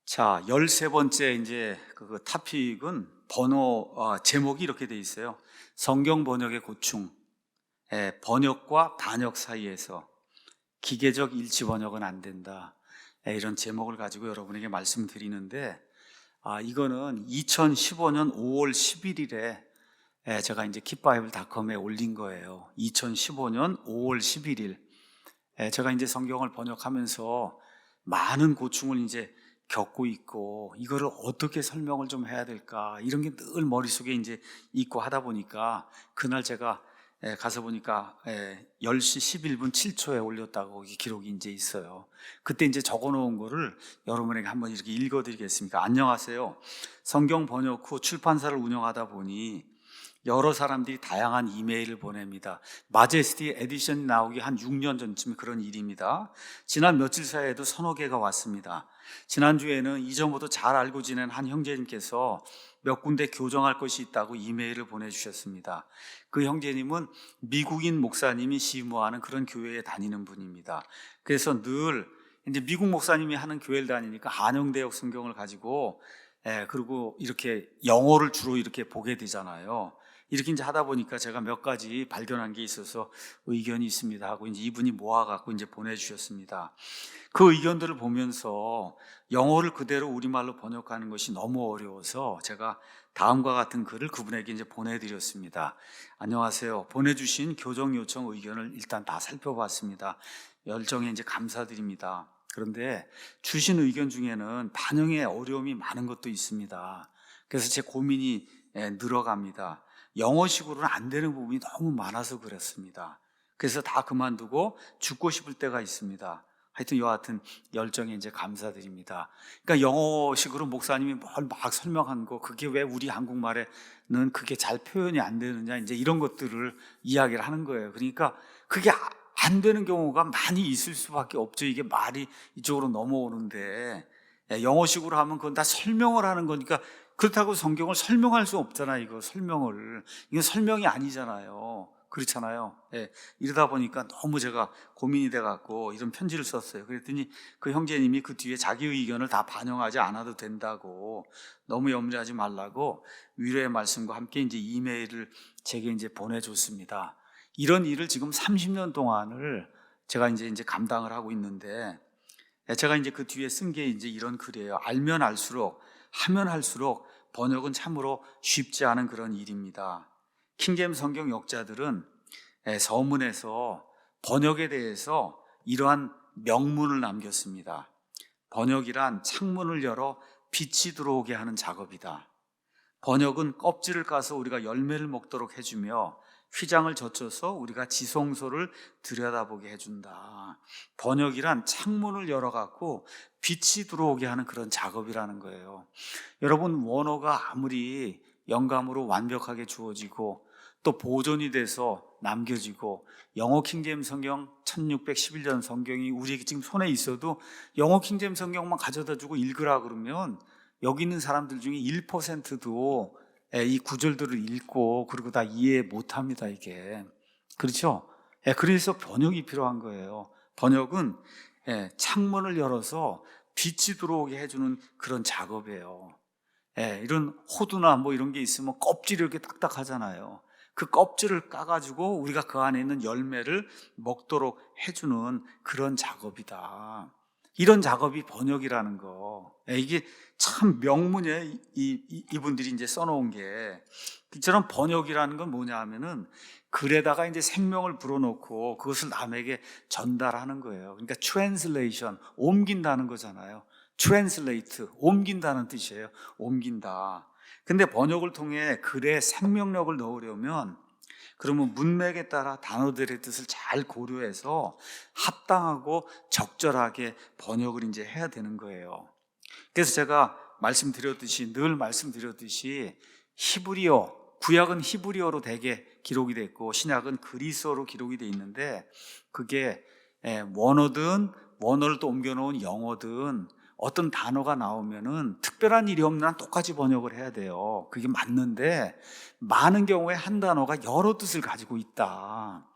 자, 13번째 이제 그 타픽은 제목이 이렇게 돼 있어요. 성경 번역의 고충. 번역과 반역 사이에서 기계적 일치 번역은 안 된다. 이런 제목을 가지고 여러분에게 말씀드리는데, 이거는 2015년 5월 11일에 제가 이제 킵바이블닷컴에 올린 거예요. 2015년 5월 11일. 제가 이제 성경을 번역하면서 많은 고충을 이제 겪고 있고, 이거를 어떻게 설명을 좀 해야 될까, 이런 게 늘 머릿속에 이제 있고 하다 보니까, 그날 제가 가서 보니까 10시 11분 7초에 올렸다고 기록이 이제 있어요. 그때 이제 적어 놓은 거를 여러분에게 한번 이렇게 읽어 드리겠습니다. 안녕하세요. 성경 번역 후 출판사를 운영하다 보니 여러 사람들이 다양한 이메일을 보냅니다. 마제스티 에디션이 나오기 한 6년 전쯤 그런 일입니다. 지난 며칠 사이에도 서너 개가 왔습니다. 지난주에는 이전부터 잘 알고 지낸 한 형제님께서 몇 군데 교정할 것이 있다고 이메일을 보내주셨습니다. 그 형제님은 미국인 목사님이 시무하는 그런 교회에 다니는 분입니다. 그래서 늘 이제 미국 목사님이 하는 교회를 다니니까 한영대역 성경을 가지고 그리고 이렇게 영어를 주로 이렇게 보게 되잖아요. 이렇게 이제 하다 보니까 제가 몇 가지 발견한 게 있어서 의견이 있습니다 하고 이제 이분이 모아갖고 이제 보내주셨습니다. 그 의견들을 보면서 영어를 그대로 우리말로 번역하는 것이 너무 어려워서 제가 다음과 같은 글을 그분에게 이제 보내드렸습니다. 안녕하세요. 보내주신 교정 요청 의견을 일단 다 살펴봤습니다. 열정에 이제 감사드립니다. 그런데 주신 의견 중에는 반영에 어려움이 많은 것도 있습니다. 그래서 제 고민이 늘어갑니다. 영어식으로는 안 되는 부분이 너무 많아서 그렇습니다. 그래서 다 그만두고 죽고 싶을 때가 있습니다. 하여튼 여하튼 열정에 이제 감사드립니다. 그러니까 영어식으로 목사님이 뭘 막 설명한 거, 그게 왜 우리 한국말에는 그게 잘 표현이 안 되느냐, 이제 이런 것들을 이야기를 하는 거예요. 그러니까 그게 안 되는 경우가 많이 있을 수밖에 없죠. 이게 말이 이쪽으로 넘어오는데 영어식으로 하면 그건 다 설명을 하는 거니까, 그렇다고 성경을 설명할 수 없잖아요. 이거 이건 설명이 아니잖아요. 그렇잖아요. 이러다 보니까 너무 제가 고민이 돼갖고 이런 편지를 썼어요. 그랬더니 그 형제님이 그 뒤에 자기 의견을 다 반영하지 않아도 된다고, 너무 염려하지 말라고 위로의 말씀과 함께 이제 이메일을 제게 이제 보내줬습니다. 이런 일을 지금 30년 동안을 제가 이제 감당을 하고 있는데, 제가 이제 그 뒤에 쓴 게 이제 이런 글이에요. 알면 알수록, 하면 할수록 번역은 참으로 쉽지 않은 그런 일입니다. 킹제임스 성경 역자들은 서문에서 번역에 대해서 이러한 명문을 남겼습니다. 번역이란 창문을 열어 빛이 들어오게 하는 작업이다. 번역은 껍질을 까서 우리가 열매를 먹도록 해주며 휘장을 젖혀서 우리가 지성소를 들여다보게 해준다. 번역이란 창문을 열어갖고 빛이 들어오게 하는 그런 작업이라는 거예요. 여러분, 원어가 아무리 영감으로 완벽하게 주어지고 또 보존이 돼서 남겨지고, 영어 킹제임스 성경 1611년 성경이 우리 지금 손에 있어도 영어 킹제임스 성경만 가져다 주고 읽으라 그러면 여기 있는 사람들 중에 1%도 이 구절들을 읽고 그리고 다 이해 못합니다. 이게 그렇죠? 그래서 번역이 필요한 거예요. 번역은 창문을 열어서 빛이 들어오게 해주는 그런 작업이에요. 이런 호두나 뭐 이런 게 있으면 껍질이 이렇게 딱딱하잖아요. 그 껍질을 까가지고 우리가 그 안에 있는 열매를 먹도록 해주는 그런 작업이다. 이런 작업이 번역이라는 거. 이게 참 명문이에요. 이분들이 이제 써놓은 게. 이처럼 번역이라는 건 뭐냐 하면은 글에다가 이제 생명을 불어넣고 그것을 남에게 전달하는 거예요. 그러니까 translation, 옮긴다는 거잖아요. translate, 옮긴다는 뜻이에요. 옮긴다. 근데 번역을 통해 글에 생명력을 넣으려면, 그러면 문맥에 따라 단어들의 뜻을 잘 고려해서 합당하고 적절하게 번역을 이제 해야 되는 거예요. 그래서 제가 늘 말씀드렸듯이 히브리어, 구약은 히브리어로 대개 기록이 됐고 신약은 그리스어로 기록이 돼 있는데, 그게 원어를 또 옮겨놓은 영어든 어떤 단어가 나오면은 특별한 일이 없는 한 똑같이 번역을 해야 돼요. 그게 맞는데, 많은 경우에 한 단어가 여러 뜻을 가지고 있다.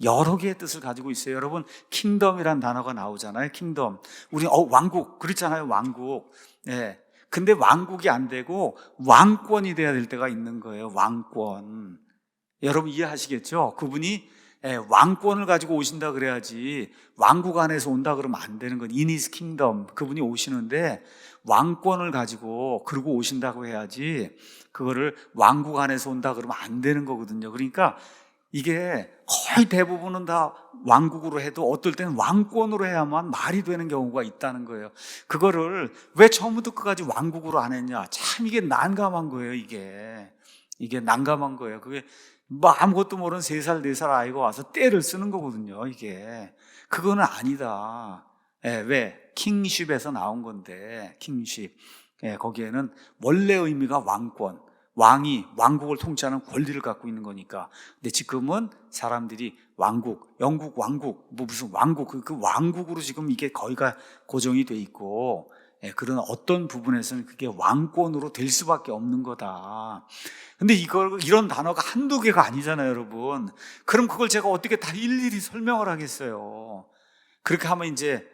여러 개의 뜻을 가지고 있어요. 여러분, 킹덤이란 단어가 나오잖아요. 킹덤. 우리 왕국 그렇잖아요. 왕국. 예. 근데 왕국이 안 되고 왕권이 돼야 될 때가 있는 거예요. 왕권. 여러분 이해하시겠죠? 그분이 왕권을 가지고 오신다 그래야지 왕국 안에서 온다 그러면 안 되는 건 in his kingdom. 그분이 오시는데 왕권을 가지고 그러고 오신다고 해야지 그거를 왕국 안에서 온다 그러면 안 되는 거거든요. 그러니까 이게 거의 대부분은 다 왕국으로 해도 어떨 때는 왕권으로 해야만 말이 되는 경우가 있다는 거예요. 그거를 왜 처음부터 끝까지 왕국으로 안 했냐? 참 이게 난감한 거예요. 이게 난감한 거예요. 그게 뭐 아무것도 모르는 3살, 4살 아이가 와서 떼를 쓰는 거거든요. 이게 그거는 아니다. 왜? 킹쉽에서 나온 건데, 킹쉽. 거기에는 원래 의미가 왕권, 왕이 왕국을 통치하는 권리를 갖고 있는 거니까. 근데 지금은 사람들이 왕국, 영국 왕국, 뭐 무슨 왕국, 그 왕국으로 지금 이게 거의가 고정이 돼 있고, 그런 어떤 부분에서는 그게 왕권으로 될 수밖에 없는 거다. 근데 이런 단어가 한두 개가 아니잖아요, 여러분. 그럼 그걸 제가 어떻게 다 일일이 설명을 하겠어요? 그렇게 하면 이제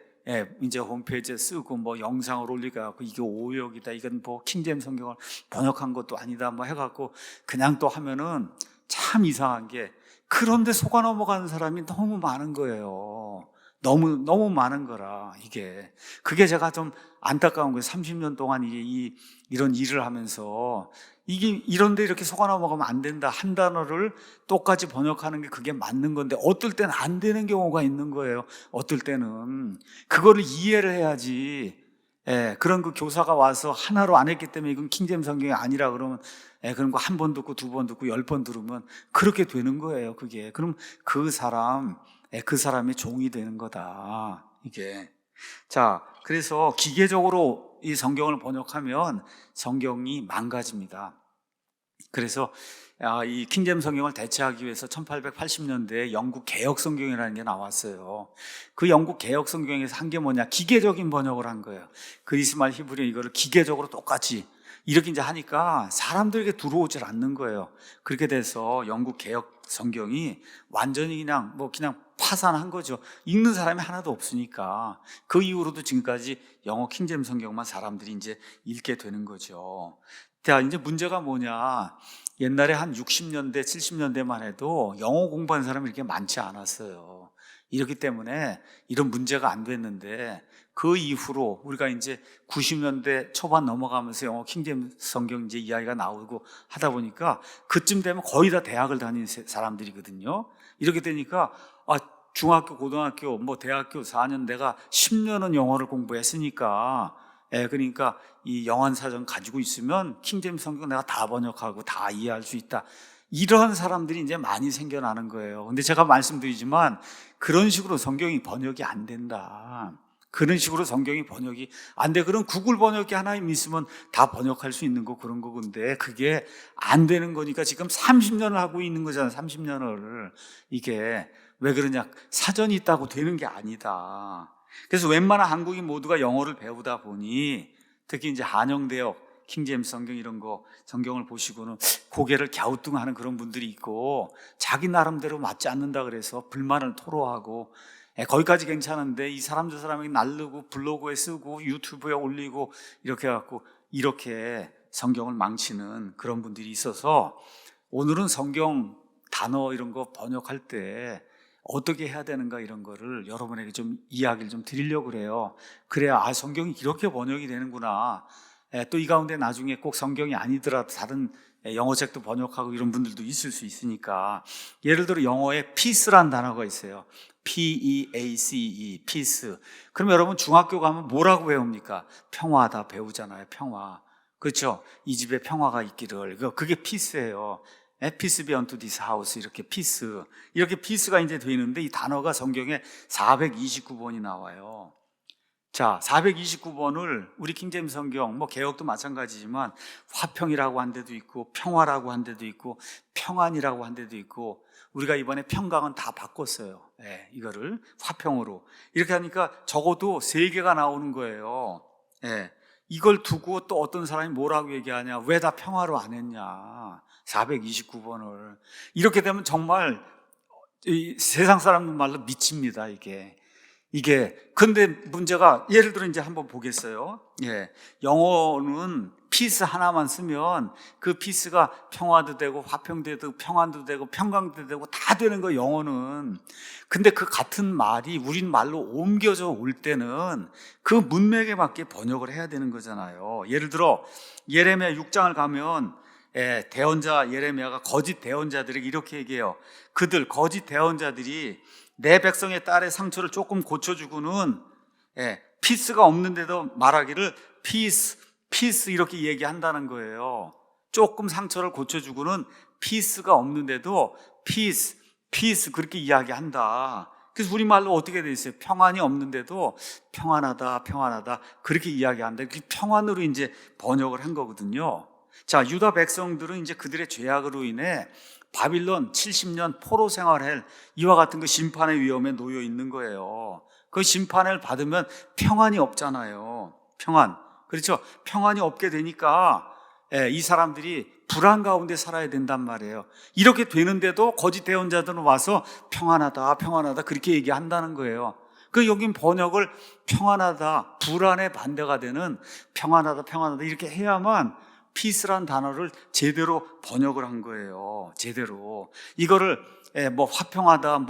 홈페이지에 쓰고 뭐 영상을 올리고 이게 오역이다, 이건 뭐 킹제임스 성경을 번역한 것도 아니다, 뭐 해갖고 그냥 또 하면은 참 이상한 게, 그런데 속아 넘어가는 사람이 너무 많은 거예요. 너무 많은 거라. 그게 제가 좀 안타까운 거예요. 30년 동안 이런 일을 하면서 이게 이런데 이렇게 속아 넘어가면 안 된다. 한 단어를 똑같이 번역하는 게 그게 맞는 건데 어떨 때는 안 되는 경우가 있는 거예요. 어떨 때는 그거를 이해를 해야지. 그런 그 교사가 와서 하나로 안 했기 때문에 이건 킹제임스 성경이 아니라 그러면 그런 거 한 번 듣고 2번 듣고 10번 들으면 그렇게 되는 거예요. 그게 그럼 그 사람의 종이 되는 거다. 자, 그래서 기계적으로 이 성경을 번역하면 성경이 망가집니다. 그래서 이 킹제임스 성경을 대체하기 위해서 1880년대에 영국 개혁 성경이라는 게 나왔어요. 그 영국 개혁 성경에서 한 게 뭐냐? 기계적인 번역을 한 거예요. 그리스 말 히브리어 이거를 기계적으로 똑같이 이렇게 이제 하니까 사람들에게 들어오질 않는 거예요. 그렇게 돼서 영국 개혁 성경이 완전히 그냥 파산한 거죠. 읽는 사람이 하나도 없으니까. 그 이후로도 지금까지 영어 킹제임스 성경만 사람들이 이제 읽게 되는 거죠. 자, 이제 문제가 뭐냐? 옛날에 한 60년대, 70년대만 해도 영어 공부하는 사람이 이렇게 많지 않았어요. 이렇기 때문에 이런 문제가 안 됐는데, 그 이후로 우리가 이제 90년대 초반 넘어가면서 영어 킹제임스 성경 이제 이야기가 나오고 하다 보니까 그쯤 되면 거의 다 대학을 다니는 사람들이거든요. 이렇게 되니까 중학교, 고등학교, 뭐 대학교 4년 내가 10년은 영어를 공부했으니까, 그러니까 이 영한사전 가지고 있으면 킹제임스 성경 내가 다 번역하고 다 이해할 수 있다. 이런 사람들이 이제 많이 생겨나는 거예요. 근데 제가 말씀드리지만 그런 식으로 성경이 번역이 안 된다. 그런 식으로 성경이 번역이 안 돼. 그럼 구글 번역기 하나님 있으면 다 번역할 수 있는 거 그런 거근데 그게 안 되는 거니까 지금 30년을 하고 있는 거잖아요. 30년을. 이게 왜 그러냐? 사전이 있다고 되는 게 아니다. 그래서 웬만한 한국인 모두가 영어를 배우다 보니 특히 이제 한영대역, 킹제임스 성경 이런 거 성경을 보시고는 고개를 갸우뚱하는 그런 분들이 있고 자기 나름대로 맞지 않는다 그래서 불만을 토로하고 거기까지 괜찮은데 이 사람 저 사람이 날르고 블로그에 쓰고 유튜브에 올리고 이렇게 해갖고 이렇게 성경을 망치는 그런 분들이 있어서 오늘은 성경 단어 이런 거 번역할 때 어떻게 해야 되는가 이런 거를 여러분에게 좀 이야기를 좀 드리려고 그래요. 그래야 성경이 이렇게 번역이 되는구나. 또 이 가운데 나중에 꼭 성경이 아니더라도 다른 영어책도 번역하고 이런 분들도 있을 수 있으니까. 예를 들어 영어에 peace란 단어가 있어요. P-E-A-C-E, peace. 그럼 여러분 중학교 가면 뭐라고 배웁니까? 평화다 배우잖아요. 평화. 그렇죠? 이 집에 평화가 있기를. 그게 peace예요. Peace be unto this house. 이렇게 peace. 이렇게 peace가 이제 되어 있는데 이 단어가 성경에 429번이 나와요. 자, 429번을 우리 킹제임스 성경, 뭐 개역도 마찬가지지만 화평이라고 한 데도 있고 평화라고 한 데도 있고 평안이라고 한 데도 있고 우리가 이번에 평강은 다 바꿨어요. 이거를 화평으로. 이렇게 하니까 적어도 3개가 나오는 거예요. 이걸 두고 또 어떤 사람이 뭐라고 얘기하냐? 왜 다 평화로 안 했냐? 429번을. 이렇게 되면 정말 이 세상 사람 말로 미칩니다, 이게. 근데 문제가, 예를 들어 이제 한번 보겠어요. 예. 영어는 피스 하나만 쓰면 그 피스가 평화도 되고 화평도 되고 평안도 되고 평강도 되고 다 되는 거, 영어는. 근데 그 같은 말이 우린 말로 옮겨져 올 때는 그 문맥에 맞게 번역을 해야 되는 거잖아요. 예를 들어 예레미야 6장을 가면 대언자 예레미야가 거짓 대언자들에게 이렇게 얘기해요. 그들 거짓 대언자들이 내 백성의 딸의 상처를 조금 고쳐주고는 피스가 없는데도 말하기를 피스 이렇게 얘기한다는 거예요. 조금 상처를 고쳐주고는 피스가 없는데도 피스 그렇게 이야기한다. 그래서 우리말로 어떻게 돼 있어요? 평안이 없는데도 평안하다 그렇게 이야기한다. 그 평안으로 이제 번역을 한 거거든요. 자, 유다 백성들은 이제 그들의 죄악으로 인해 바빌론 70년 포로 생활할 이와 같은 그 심판의 위험에 놓여 있는 거예요. 그 심판을 받으면 평안이 없잖아요. 평안. 그렇죠? 평안이 없게 되니까 이 사람들이 불안 가운데 살아야 된단 말이에요. 이렇게 되는데도 거짓 대언자들은 와서 평안하다 그렇게 얘기한다는 거예요. 그 여긴 번역을 평안하다, 불안의 반대가 되는 평안하다 이렇게 해야만 피스란 단어를 제대로 번역을 한 거예요. 제대로. 이거를 뭐 화평하다,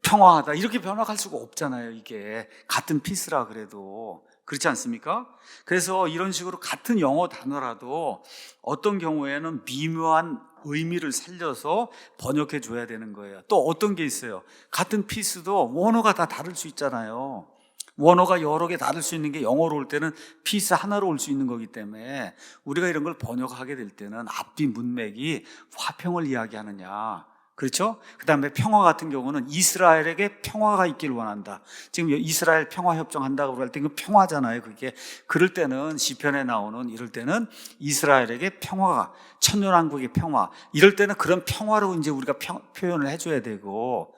평화하다 이렇게 번역할 수가 없잖아요. 이게 같은 피스라 그래도. 그렇지 않습니까? 그래서 이런 식으로 같은 영어 단어라도 어떤 경우에는 미묘한 의미를 살려서 번역해 줘야 되는 거예요. 또 어떤 게 있어요. 같은 피스도 원어가 다 다를 수 있잖아요. 원어가 여러 개 다를 수 있는 게 영어로 올 때는 피스 하나로 올 수 있는 거기 때문에 우리가 이런 걸 번역하게 될 때는 앞뒤 문맥이 화평을 이야기하느냐, 그렇죠? 그 다음에 평화 같은 경우는 이스라엘에게 평화가 있기를 원한다. 지금 이스라엘 평화협정한다고 할 때 그 평화잖아요. 그게. 그럴 때는 시편에 나오는, 이럴 때는 이스라엘에게 평화가, 천년왕국의 평화, 이럴 때는 그런 평화로 이제 우리가 표현을 해줘야 되고,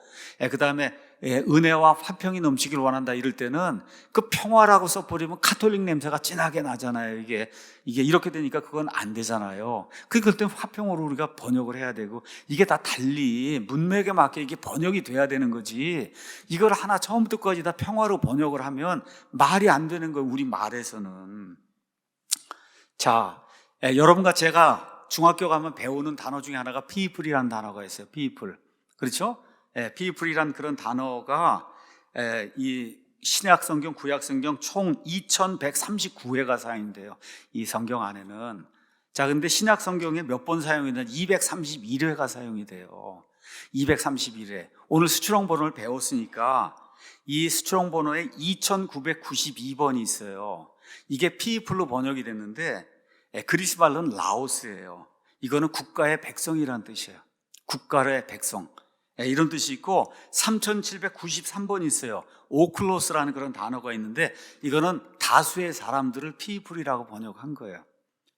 그 다음에 은혜와 화평이 넘치길 원한다 이럴 때는 그 평화라고 써버리면 카톨릭 냄새가 진하게 나잖아요. 이게 이렇게 되니까 그건 안 되잖아요. 그럴 때는 화평으로 우리가 번역을 해야 되고, 이게 다 달리 문맥에 맞게 이게 번역이 돼야 되는 거지, 이걸 하나 처음부터 끝까지 다 평화로 번역을 하면 말이 안 되는 거예요, 우리 말에서는. 자, 여러분과 제가 중학교 가면 배우는 단어 중에 하나가 people이라는 단어가 있어요. people. 그렇죠? people이란 그런 단어가 이 신약 성경, 구약 성경 총 2139회가 사용돼요. 이 성경 안에는. 자, 근데 신약 성경에 몇 번 사용이 되냐? 231회가 사용이 돼요. 231회. 오늘 수출홍 번호를 배웠으니까 이 수출홍 번호에 2992번이 있어요. 이게 people로 번역이 됐는데 그리스 말로는 라오스예요. 이거는 국가의 백성이라는 뜻이에요. 국가의 백성. 이런 뜻이 있고 3793번이 있어요. 오클로스라는 그런 단어가 있는데 이거는 다수의 사람들을 피플이라고 번역한 거예요.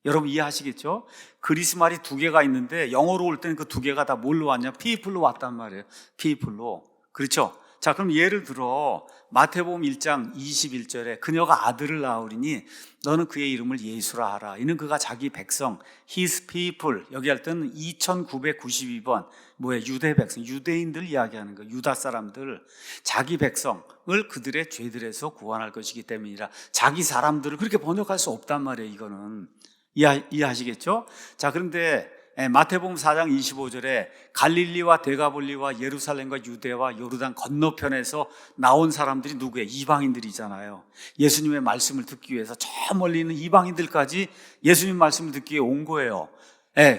여러분 이해하시겠죠? 그리스 말이 두 개가 있는데 영어로 올 때는 그 두 개가 다 뭘로 왔냐? 피플로 왔단 말이에요. 피플로. 그렇죠? 자, 그럼 예를 들어 마태복음 1장 21절에 그녀가 아들을 낳으리니 너는 그의 이름을 예수라 하라. 이는 그가 자기 백성, his people. 여기 할 때는 2992번. 유대 백성, 유대인들 이야기하는 거예요. 유다 사람들. 자기 백성을 그들의 죄들에서 구원할 것이기 때문이라. 자기 사람들을 그렇게 번역할 수 없단 말이에요. 이거는. 이해하시겠죠? 자, 그런데 마태복음 4장 25절에 갈릴리와 데가볼리와 예루살렘과 유대와 요르단 건너편에서 나온 사람들이 누구예요? 이방인들이잖아요. 예수님의 말씀을 듣기 위해서 저 멀리 있는 이방인들까지 예수님 말씀을 듣기 위해 온 거예요.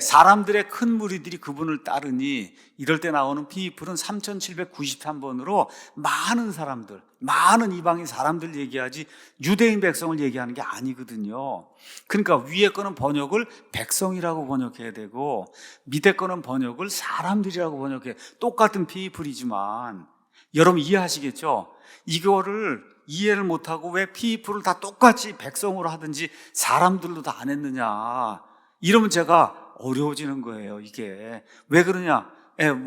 사람들의 큰 무리들이 그분을 따르니 이럴 때 나오는 피플은 3793번으로 많은 사람들, 많은 이방인 사람들 얘기하지 유대인 백성을 얘기하는 게 아니거든요. 그러니까 위에 거는 번역을 백성이라고 번역해야 되고 밑에 거는 번역을 사람들이라고 번역해. 똑같은 피플이지만 여러분 이해하시겠죠? 이거를 이해를 못하고 왜 피플을 다 똑같이 백성으로 하든지 사람들로 다 안 했느냐, 이러면 제가 어려워지는 거예요. 이게 왜 그러냐?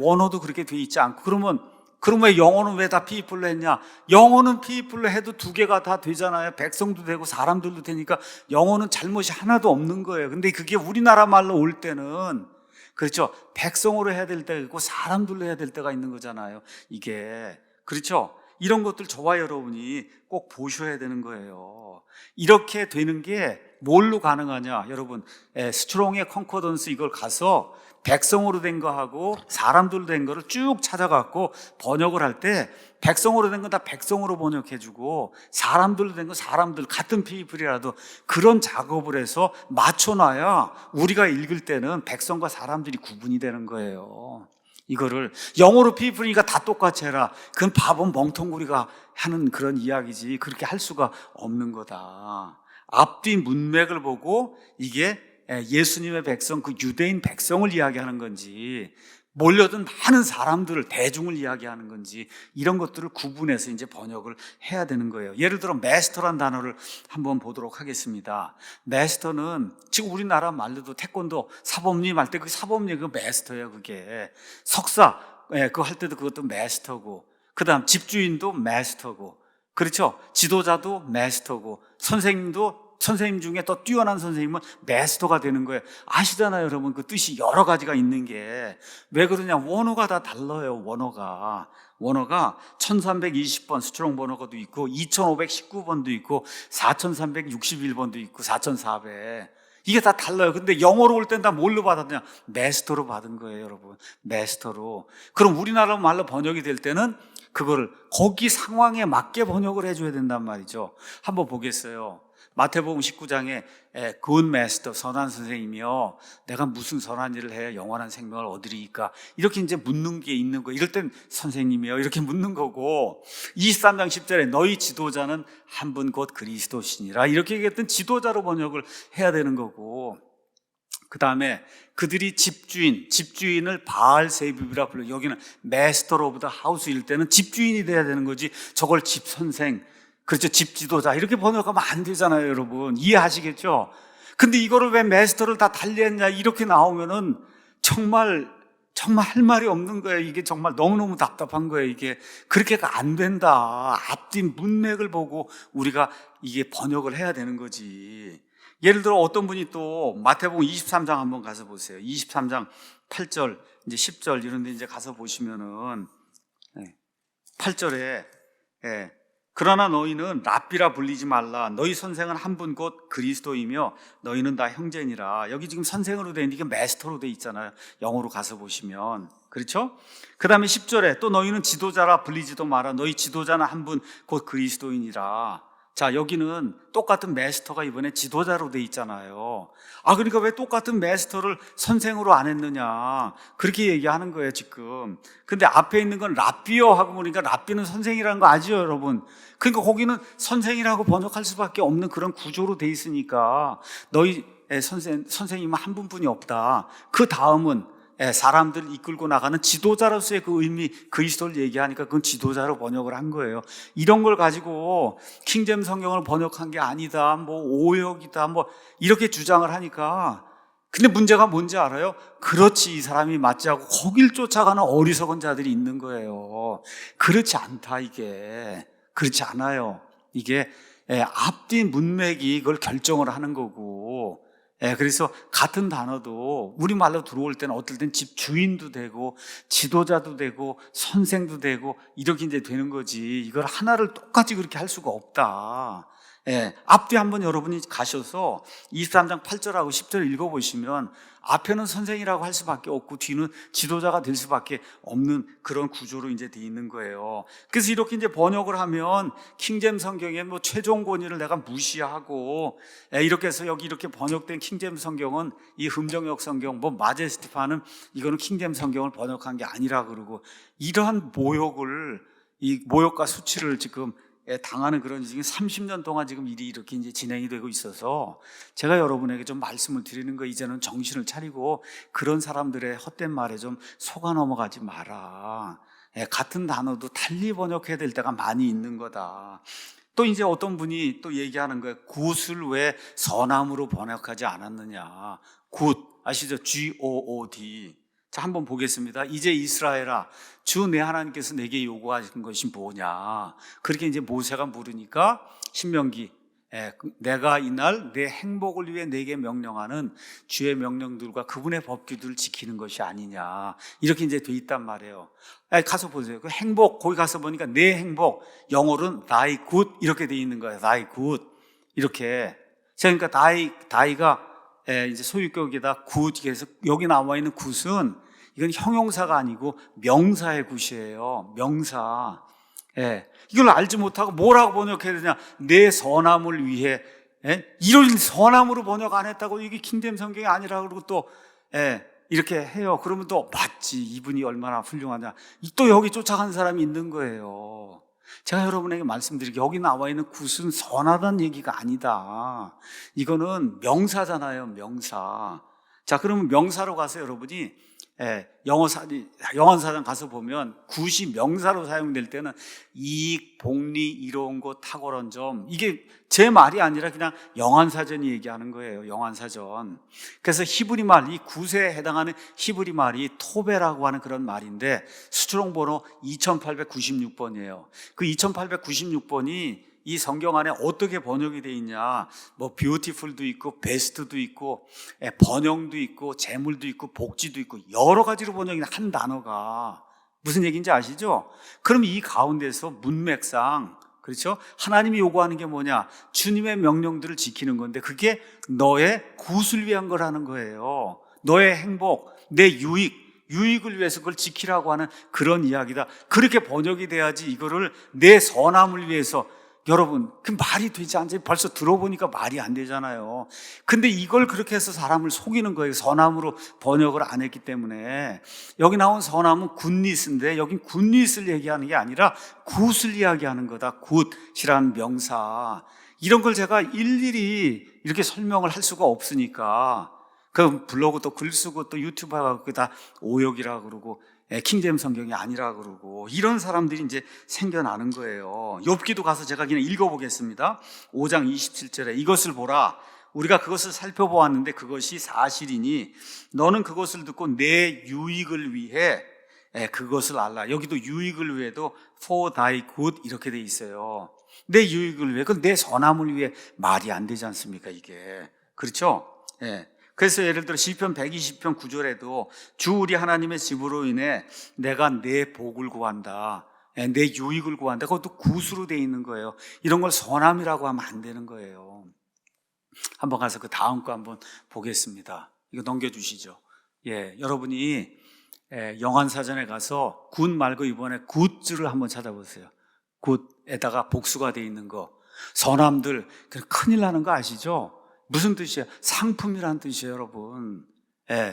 원어도 그렇게 돼 있지 않고 그러면 왜 영어는 왜 다 people로 했냐? 영어는 people로 해도 두 개가 다 되잖아요. 백성도 되고 사람들도 되니까 영어는 잘못이 하나도 없는 거예요. 근데 그게 우리나라 말로 올 때는 그렇죠? 백성으로 해야 될 때가 있고 사람들로 해야 될 때가 있는 거잖아요. 이게 그렇죠? 이런 것들 저와 여러분이 꼭 보셔야 되는 거예요. 이렇게 되는 게 뭘로 가능하냐? 여러분, 스트롱의 컨코던스 이걸 가서 백성으로 된 거하고 사람들로 된 거를 쭉 찾아갖고 번역을 할 때 백성으로 된 건 다 백성으로 번역해주고 사람들로 된 건 사람들 같은 피플이라도 그런 작업을 해서 맞춰놔야 우리가 읽을 때는 백성과 사람들이 구분이 되는 거예요. 이거를 영어로 피플이니까 다 똑같이 해라. 그건 바본 멍텅구리가 하는 그런 이야기지 그렇게 할 수가 없는 거다. 앞뒤 문맥을 보고 이게 예수님의 백성, 그 유대인 백성을 이야기하는 건지 몰려든 많은 사람들을 대중을 이야기하는 건지 이런 것들을 구분해서 이제 번역을 해야 되는 거예요. 예를 들어 마스터란 단어를 한번 보도록 하겠습니다. 마스터는 지금 우리나라 말로도 태권도 사범님 할 때 그 사범님 그 마스터예요. 그게 석사 그거 할 때도 그것도 마스터고 그다음 집주인도 마스터고 그렇죠? 지도자도 마스터고 선생님 중에 더 뛰어난 선생님은 마스터가 되는 거예요. 아시잖아요, 여러분. 그 뜻이 여러 가지가 있는 게. 왜 그러냐? 원어가 다 달라요, 원어가. 원어가 1320번 스트롱 번호가도 있고 2519번도 있고 4361번도 있고 4400. 이게 다 달라요. 근데 영어로 올 땐 다 뭘로 받았냐? 마스터로 받은 거예요, 여러분. 마스터로. 그럼 우리나라 말로 번역이 될 때는 그거를 거기 상황에 맞게 번역을 해줘야 된단 말이죠. 한번 보겠어요. 마태복음 19장에 good master, 선한 선생님이요, 내가 무슨 선한 일을 해야 영원한 생명을 얻으리까? 이렇게 이제 묻는 게 있는 거. 이럴 땐 선생님이요 이렇게 묻는 거고, 23장 10절에 너희 지도자는 한 분 곧 그리스도시니라 이렇게 얘기했던 지도자로 번역을 해야 되는 거고, 그 다음에 그들이 집주인을 바알세붑이라 불러. 여기는 마스터 오브 더 하우스일 때는 집주인이 돼야 되는 거지 저걸 집선생, 그렇죠, 집지도자 이렇게 번역하면 안 되잖아요, 여러분. 이해하시겠죠? 근데 이거를 왜 마스터를 다 달리했냐 이렇게 나오면은 정말 할 말이 없는 거예요. 이게 정말 너무너무 답답한 거예요. 이게 그렇게가 안 된다. 앞뒤 문맥을 보고 우리가 이게 번역을 해야 되는 거지. 예를 들어 어떤 분이 또 마태복음 23장 한번 가서 보세요. 23장 8절, 이제 10절 이런 데 이제 가서 보시면은 8절에 그러나 너희는 랍비라 불리지 말라. 너희 선생은 한 분 곧 그리스도이며 너희는 다 형제니라. 여기 지금 선생으로 돼 있는 게 마스터로 돼 있잖아요. 영어로 가서 보시면. 그렇죠? 그 다음에 10절에 또 너희는 지도자라 불리지도 마라. 너희 지도자는 한 분 곧 그리스도인이라. 자, 여기는 똑같은 마스터가 이번에 지도자로 돼 있잖아요. 그러니까 왜 똑같은 마스터를 선생으로 안 했느냐 그렇게 얘기하는 거예요 지금. 근데 앞에 있는 건 랍비요 하고 보니까 랍비는 선생이라는 거 아시죠, 여러분? 그러니까 거기는 선생이라고 번역할 수밖에 없는 그런 구조로 돼 있으니까 너희 선생님은 한 분뿐이 없다. 그 다음은 사람들을 이끌고 나가는 지도자로서의 그 의미, 그리스도를 얘기하니까 그건 지도자로 번역을 한 거예요. 이런 걸 가지고 킹제임 성경을 번역한 게 아니다, 뭐 오역이다, 뭐 이렇게 주장을 하니까, 근데 문제가 뭔지 알아요? 그렇지, 이 사람이 맞지 하고 거길 쫓아가는 어리석은 자들이 있는 거예요. 그렇지 않다, 이게. 그렇지 않아요. 이게 앞뒤 문맥이 그걸 결정을 하는 거고, 그래서 같은 단어도 우리말로 들어올 때는 어떨 땐 집주인도 되고 지도자도 되고 선생도 되고 이렇게 이제 되는 거지, 이걸 하나를 똑같이 그렇게 할 수가 없다. 앞뒤 한번 여러분이 가셔서 23장 8절하고 10절 읽어보시면 앞에는 선생이라고 할 수밖에 없고 뒤는 지도자가 될 수밖에 없는 그런 구조로 이제 돼 있는 거예요. 그래서 이렇게 이제 번역을 하면 킹제임 성경의 뭐 최종 권위를 내가 무시하고 이렇게 해서 여기 이렇게 번역된 킹제임 성경은 이 흠정역 성경 뭐 마제스티파는 이거는 킹제임 성경을 번역한 게 아니라 그러고, 이러한 모욕을, 이 모욕과 수치를 지금 당하는 그런 지금 30년 동안 지금 일이 이렇게 이제 진행이 되고 있어서 제가 여러분에게 좀 말씀을 드리는 거, 이제는 정신을 차리고 그런 사람들의 헛된 말에 좀 속아 넘어가지 마라. 같은 단어도 달리 번역해야 될 때가 많이 있는 거다. 또 이제 어떤 분이 또 얘기하는 거예요. 굿을 왜 선함으로 번역하지 않았느냐. 굿 아시죠? G-O-O-D. 자, 한번 보겠습니다. 이제 이스라엘아, 주 내 하나님께서 내게 요구하신 것이 뭐냐. 그렇게 이제 모세가 물으니까 신명기 내가 이날 내 행복을 위해 내게 명령하는 주의 명령들과 그분의 법규들을 지키는 것이 아니냐, 이렇게 이제 돼 있단 말이에요. 가서 보세요. 그 행복, 거기 가서 보니까 내 행복, 영어로는 thy good 이렇게 돼 있는 거예요. thy good 이렇게. 그러니까 thy가 이제 소유격에다 good, 그래서 여기 나와 있는 good은 이건 형용사가 아니고 명사의 good이에요. 명사. 이걸 알지 못하고 뭐라고 번역해야 되냐? 내 선함을 위해. 이런 선함으로 번역 안 했다고 이게 킹잼 성경이 아니라 그러고 또 이렇게 해요. 그러면 또 맞지, 이분이 얼마나 훌륭하냐. 또 여기 쫓아간 사람이 있는 거예요. 제가 여러분에게 말씀드리게, 여기 나와 있는 굿은 선하다는 얘기가 아니다. 이거는 명사잖아요, 명사. 자, 그러면 명사로 가서 여러분이 영어사전 가서 보면 굿이 명사로 사용될 때는 이익, 복리, 이로운 것, 탁월한 점, 이게 제 말이 아니라 그냥 영한사전이 얘기하는 거예요. 영한사전. 그래서 히브리 말, 이 굿에 해당하는 히브리 말이 토베라고 하는 그런 말인데 수출홍 번호 2896번이에요. 그 2896번이 이 성경 안에 어떻게 번역이 되어 있냐, 뭐 beautiful도 있고 best도 있고 번영도 있고 재물도 있고 복지도 있고 여러 가지로 번역이 한 단어가 무슨 얘기인지 아시죠? 그럼 이 가운데서 문맥상, 그렇죠? 하나님이 요구하는 게 뭐냐? 주님의 명령들을 지키는 건데 그게 너의 굿을 위한 거라는 거예요. 너의 행복, 내 유익을 위해서 그걸 지키라고 하는 그런 이야기다. 그렇게 번역이 돼야지 이거를 내 선함을 위해서. 여러분, 그 말이 되지 않죠? 벌써 들어보니까 말이 안 되잖아요. 근데 이걸 그렇게 해서 사람을 속이는 거예요. 선함으로 번역을 안 했기 때문에. 여기 나온 선함은 굿니스인데 여긴 굿니스를 얘기하는 게 아니라 굿을 이야기하는 거다. 굿이라는 명사. 이런 걸 제가 일일이 이렇게 설명을 할 수가 없으니까 그 블로그 또 글 쓰고 또 유튜브 하고 그게 다 오역이라 그러고 킹잼 성경이 아니라 그러고 이런 사람들이 이제 생겨나는 거예요. 욥기도 가서 제가 그냥 읽어보겠습니다. 5장 27절에 이것을 보라, 우리가 그것을 살펴보았는데 그것이 사실이니 너는 그것을 듣고 내 유익을 위해 그것을 알라. 여기도 유익을 위해도 for thy good 이렇게 돼 있어요. 내 유익을 위해, 그건 내 선함을 위해 말이 안 되지 않습니까 이게. 그렇죠? 그래서 예를 들어 시편 120편 9절에도 주 우리 하나님의 집으로 인해 내가 내 복을 구한다, 내 유익을 구한다. 그것도 굿으로 돼 있는 거예요. 이런 걸 선함이라고 하면 안 되는 거예요. 한번 가서 그 다음 거 한번 보겠습니다. 이거 넘겨주시죠. 여러분이 영한사전에 가서 굿 말고 이번에 굿즈를 한번 찾아보세요. 굿에다가 복수가 돼 있는 거. 선함들, 큰일 나는 거 아시죠? 무슨 뜻이에요? 상품이란 뜻이에요, 여러분.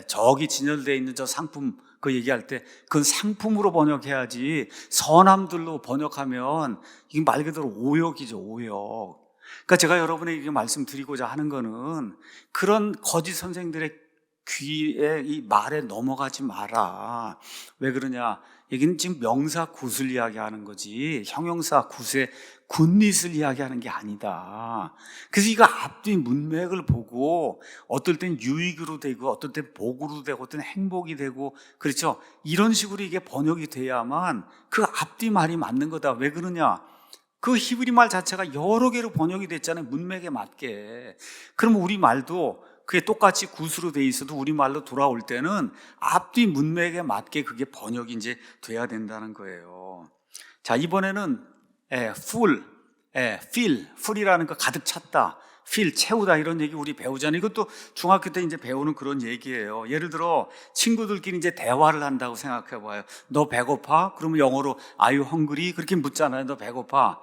저기 진열되어 있는 저 상품, 그 얘기할 때 그건 상품으로 번역해야지 선함들로 번역하면 이게 말 그대로 오역이죠, 오역. 그러니까 제가 여러분에게 말씀드리고자 하는 거는 그런 거짓 선생들의 귀에 이 말에 넘어가지 마라. 왜 그러냐? 여기는 지금 명사 굿을 이야기하는 거지 형용사 굿의 굿닛을 이야기하는 게 아니다. 그래서 이거 앞뒤 문맥을 보고 어떨 땐 유익으로 되고 어떨 땐 복으로 되고 어떨 땐 행복이 되고, 그렇죠? 이런 식으로 이게 번역이 돼야만 그 앞뒤 말이 맞는 거다. 왜 그러냐? 그 히브리 말 자체가 여러 개로 번역이 됐잖아요, 문맥에 맞게. 그러면 우리 말도 그게 똑같이 굿으로 돼 있어도 우리 말로 돌아올 때는 앞뒤 문맥에 맞게 그게 번역이 이제 돼야 된다는 거예요. 자, 이번에는 full, full이라는 거 가득 찼다, fill 채우다 이런 얘기 우리 배우잖아요. 이것도 중학교 때 이제 배우는 그런 얘기예요. 예를 들어 친구들끼리 이제 대화를 한다고 생각해 봐요. 너 배고파? 그러면 영어로 Are you hungry? 그렇게 묻잖아요. 너 배고파?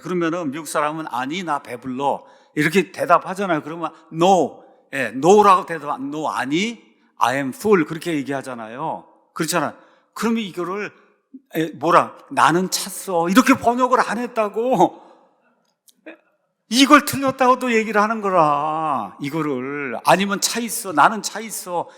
그러면은 미국 사람은 아니 나 배불러 이렇게 대답하잖아요. 그러면 no, no라고 대답, no 아니 I am full 그렇게 얘기하잖아요. 그렇잖아요. 그러면 이거를 나는 찼어 이렇게 번역을 안 했다고, 이걸 틀렸다고 또 얘기를 하는 거라. 이거를 아니면 차 있어, 나는 차 있어.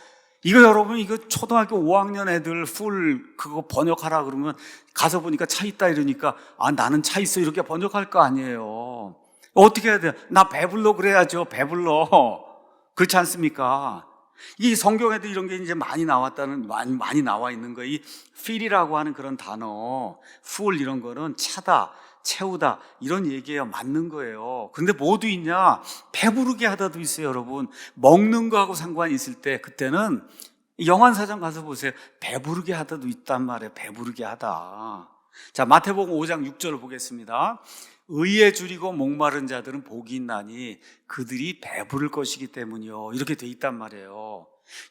이거 여러분, 이거 초등학교 5학년 애들 풀 그거 번역하라 그러면 가서 보니까 차 있다 이러니까 나는 차 있어 이렇게 번역할 거 아니에요. 어떻게 해야 돼요? 나 배불러 그래야죠. 배불러. 그렇지 않습니까? 이 성경에도 이런 게 이제 많이 나와 있는 거예요. 이 fill이라고 하는 그런 단어, full 이런 거는 차다, 채우다 이런 얘기예요. 맞는 거예요. 근데 뭐도 있냐? 배부르게 하다도 있어요, 여러분. 먹는 거하고 상관이 있을 때 그때는 영안사전 가서 보세요. 배부르게 하다도 있단 말이에요. 배부르게 하다. 자, 마태복음 5장 6절을 보겠습니다. 의에 줄이고 목마른 자들은 복이 있나니 그들이 배부를 것이기 때문이요. 이렇게 돼 있단 말이에요.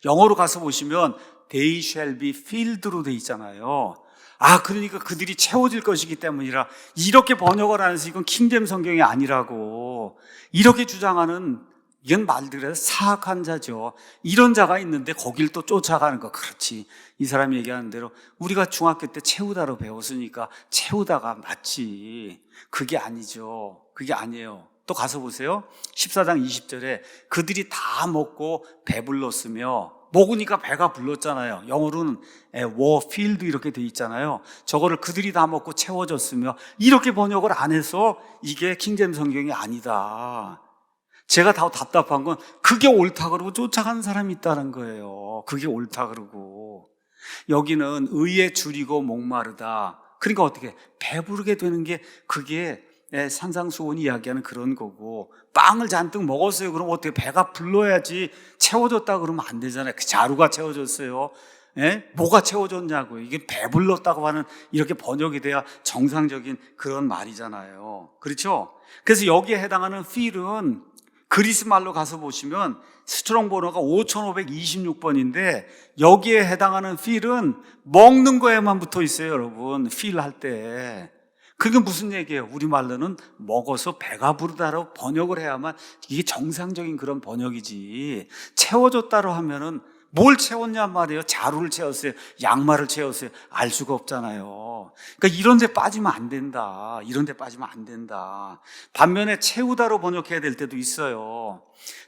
영어로 가서 보시면 they shall be filled로 돼 있잖아요. 그러니까 그들이 채워질 것이기 때문이라. 이렇게 번역을 안 해서 이건 킹잼 성경이 아니라고 이렇게 주장하는, 이건 말들에서 사악한 자죠. 이런 자가 있는데 거길 또 쫓아가는 거. 그렇지, 이 사람이 얘기하는 대로 우리가 중학교 때 채우다로 배웠으니까 채우다가 맞지. 그게 아니죠. 그게 아니에요. 또 가서 보세요. 14장 20절에 그들이 다 먹고 배불렀으며, 먹으니까 배가 불렀잖아요. 영어로는 were filled 이렇게 돼 있잖아요. 저거를 그들이 다 먹고 채워졌으며, 이렇게 번역을 안 해서 이게 킹잼 성경이 아니다. 제가 다 답답한 건 그게 옳다 그러고 쫓아가는 사람이 있다는 거예요. 그게 옳다 그러고. 여기는 의에 줄이고 목마르다. 그러니까 어떻게 배부르게 되는 게 그게 산상수훈이 이야기하는 그런 거고, 빵을 잔뜩 먹었어요. 그럼 어떻게 배가 불러야지. 채워졌다 그러면 안 되잖아요. 그 자루가 채워졌어요. 뭐가 채워졌냐고요. 이게 배불렀다고 하는 이렇게 번역이 돼야 정상적인 그런 말이잖아요. 그렇죠? 그래서 여기에 해당하는 fill은 그리스 말로 가서 보시면 스트롱 번호가 5526번인데 여기에 해당하는 fill은 먹는 거에만 붙어 있어요, 여러분. fill 할 때. 그게 무슨 얘기예요? 우리말로는 먹어서 배가 부르다라고 번역을 해야만 이게 정상적인 그런 번역이지. 채워줬다로 하면은 뭘 채웠냔 말이에요. 자루를 채웠어요, 양말을 채웠어요, 알 수가 없잖아요. 그러니까 이런 데 빠지면 안 된다. 이런 데 빠지면 안 된다. 반면에 채우다로 번역해야 될 때도 있어요.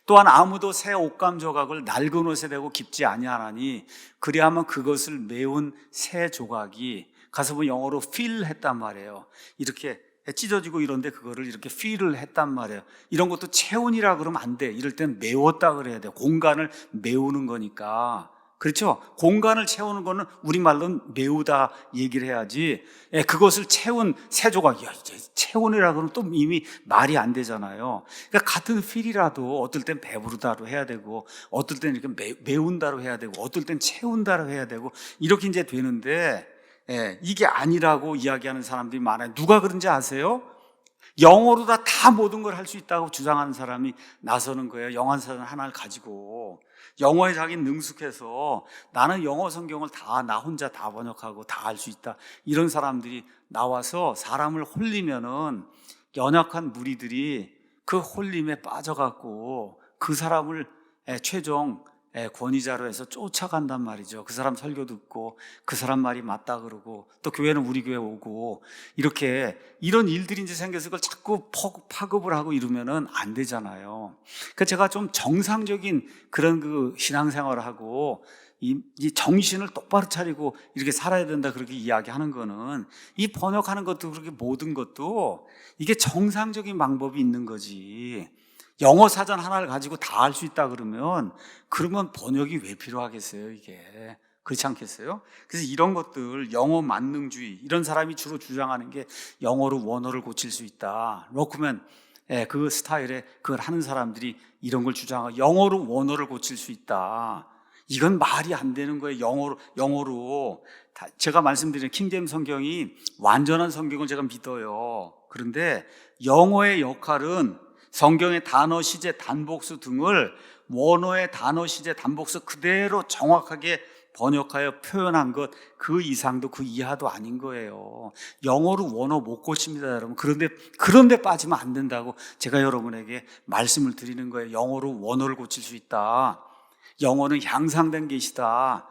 또한 아무도 새 옷감 조각을 낡은 옷에 대고 깁지 아니하나니 그리하면 그것을 메운 새 조각이, 가서 보면 영어로 fill 했단 말이에요. 이렇게 찢어지고 이런데 그거를 이렇게 fill을 했단 말이에요. 이런 것도 채운이라 그러면 안 돼. 이럴 땐 메웠다 그래야 돼. 공간을 메우는 거니까. 그렇죠? 공간을 채우는 거는 우리말로는 메우다 얘기를 해야지. 그것을 채운 새 조각, 이제 채운이라 그러면 또 이미 말이 안 되잖아요. 그러니까 같은 fill이라도 어떨 땐 배부르다로 해야 되고, 어떨 땐 이렇게 메운다로 해야 되고, 어떨 땐 채운다로 해야 되고, 이렇게 이제 되는데, 이게 아니라고 이야기하는 사람들이 많아요. 누가 그런지 아세요? 영어로 다 모든 걸 할 수 있다고 주장하는 사람이 나서는 거예요. 영어사전 하나를 가지고. 영어에 자기는 능숙해서 나는 영어 성경을 나 혼자 다 번역하고 다 할 수 있다. 이런 사람들이 나와서 사람을 홀리면은 연약한 무리들이 그 홀림에 빠져갖고 그 사람을 최종 권위자로 해서 쫓아간단 말이죠. 그 사람 설교 듣고 그 사람 말이 맞다 그러고, 또 교회는 우리 교회 오고, 이렇게 이런 일들이 이제 생겨서 그걸 자꾸 파급을 하고 이러면은 안 되잖아요. 그러니까 제가 좀 정상적인 그런 그 신앙생활을 하고 이 정신을 똑바로 차리고 이렇게 살아야 된다 그렇게 이야기하는 거는, 이 번역하는 것도 그렇게 모든 것도 이게 정상적인 방법이 있는 거지. 영어 사전 하나를 가지고 다 할 수 있다 그러면 번역이 왜 필요하겠어요, 이게. 그렇지 않겠어요? 그래서 이런 것들, 영어 만능주의, 이런 사람이 주로 주장하는 게 영어로 원어를 고칠 수 있다. 로크맨 그 스타일에 그걸 하는 사람들이 이런 걸 주장하고, 영어로 원어를 고칠 수 있다. 이건 말이 안 되는 거예요. 영어로. 제가 말씀드린 킹잼 성경이 완전한 성경을 제가 믿어요. 그런데 영어의 역할은 성경의 단어, 시제, 단복수 등을 원어의 단어, 시제, 단복수 그대로 정확하게 번역하여 표현한 것, 그 이상도 그 이하도 아닌 거예요. 영어로 원어 못 고칩니다, 여러분. 그런데 빠지면 안 된다고 제가 여러분에게 말씀을 드리는 거예요. 영어로 원어를 고칠 수 있다. 영어는 향상된 계시다.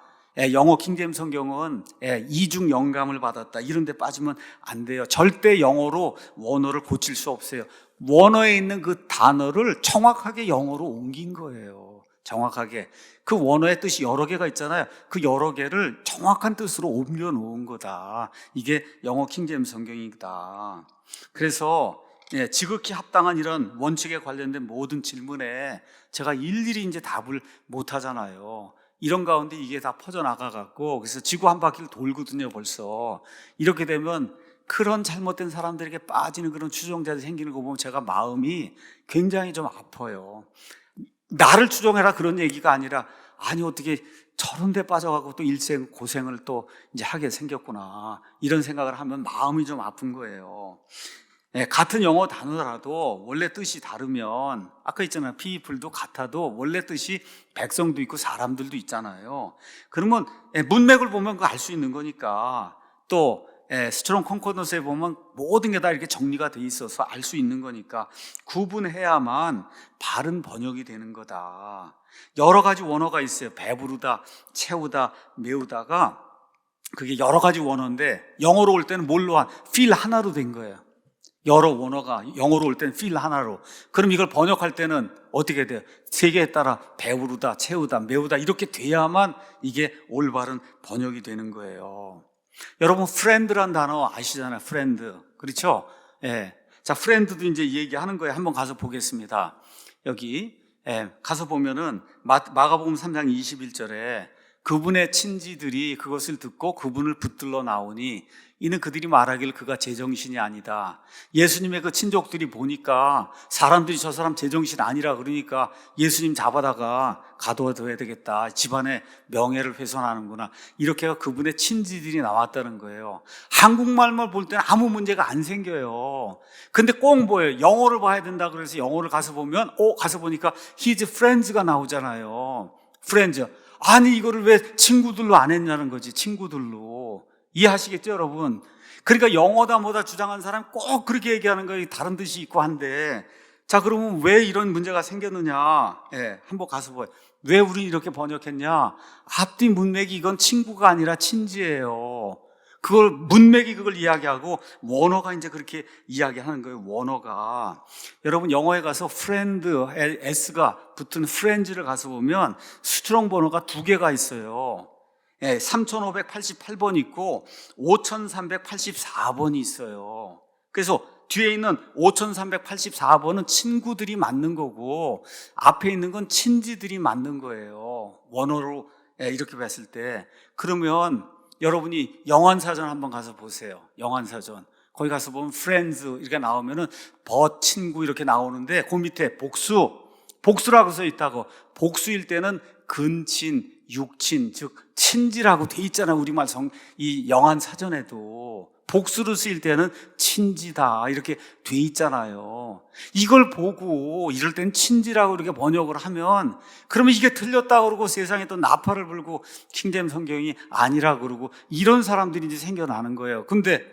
영어 킹잼 성경은 이중 영감을 받았다. 이런 데 빠지면 안 돼요. 절대 영어로 원어를 고칠 수 없어요. 원어에 있는 그 단어를 정확하게 영어로 옮긴 거예요. 정확하게. 그 원어의 뜻이 여러 개가 있잖아요. 그 여러 개를 정확한 뜻으로 옮겨 놓은 거다. 이게 영어 킹잼 성경이다. 그래서 지극히 합당한 이런 원칙에 관련된 모든 질문에 제가 일일이 이제 답을 못 하잖아요. 이런 가운데 이게 다 퍼져나가 갖고, 그래서 지구 한 바퀴를 돌거든요, 벌써. 이렇게 되면 그런 잘못된 사람들에게 빠지는 그런 추종자들이 생기는 거 보면 제가 마음이 굉장히 좀 아파요. 나를 추종해라 그런 얘기가 아니라, 아니 어떻게 저런 데 빠져가고 또 일생 고생을 또 이제 하게 생겼구나, 이런 생각을 하면 마음이 좀 아픈 거예요. 같은 영어 단어라도 원래 뜻이 다르면, 아까 있잖아요, people도 같아도 원래 뜻이 백성도 있고 사람들도 있잖아요. 그러면 문맥을 보면 그거 알 수 있는 거니까, 또 스트롱 콘코던스에 보면 모든 게 다 이렇게 정리가 돼 있어서 알 수 있는 거니까 구분해야만 바른 번역이 되는 거다. 여러 가지 원어가 있어요. 배부르다, 채우다, 메우다가 그게 여러 가지 원어인데, 영어로 올 때는 뭘로 feel 하나로 된 거예요. 여러 원어가 영어로 올 때는 feel 하나로. 그럼 이걸 번역할 때는 어떻게 돼요? 세계에 따라 배부르다, 채우다, 메우다 이렇게 돼야만 이게 올바른 번역이 되는 거예요. 여러분, friend란 단어 아시잖아요. friend. 그렇죠? 예. 자, friend도 이제 얘기하는 거예요. 한번 가서 보겠습니다. 여기 가서 보면은 마가복음 3장 21절에 그분의 친지들이 그것을 듣고 그분을 붙들러 나오니 이는 그들이 말하기를 그가 제정신이 아니다. 예수님의 그 친족들이 보니까 사람들이 저 사람 제정신 아니라 그러니까 예수님 잡아다가 가둬둬야 되겠다, 집안의 명예를 훼손하는구나, 이렇게 해서 그분의 친지들이 나왔다는 거예요. 한국말만 볼 때는 아무 문제가 안 생겨요. 근데 꼭 뭐예요? 영어를 봐야 된다 그래서 영어를 가서 보면 가서 보니까 his friends가 나오잖아요. friends. 아니 이거를 왜 친구들로 안 했냐는 거지. 친구들로. 이해하시겠죠 여러분? 그러니까 영어다 뭐다 주장하는 사람 꼭 그렇게 얘기하는 거예요. 다른 뜻이 있고 한데, 자 그러면 왜 이런 문제가 생겼느냐, 한번 가서 봐요. 왜 우리 이렇게 번역했냐? 앞뒤 문맥이 이건 친구가 아니라 친지예요. 그걸 문맥이 그걸 이야기하고 원어가 이제 그렇게 이야기하는 거예요. 원어가. 여러분 영어에 가서 friend, s가 붙은 friends를 가서 보면 스트롱 번호가 두 개가 있어요. 3588번 있고 5384번이 있어요. 그래서 뒤에 있는 5384번은 친구들이 맞는 거고 앞에 있는 건 친지들이 맞는 거예요. 원어로 이렇게 봤을 때. 그러면 여러분이 영한사전 한번 가서 보세요. 영한사전. 거기 가서 보면 friends 이렇게 나오면은 친구 이렇게 나오는데 그 밑에 복수라고 써 있다고. 복수일 때는 근친, 육친, 즉 친지라고 돼 있잖아요. 우리말 이 영한사전에도 복수로 쓰일 때는 친지다 이렇게 돼 있잖아요. 이걸 보고 이럴 땐 친지라고 이렇게 번역을 하면, 그러면 이게 틀렸다 그러고 세상에 또 나팔을 불고 킹제임스 성경이 아니라 그러고 이런 사람들이 이제 생겨나는 거예요. 근데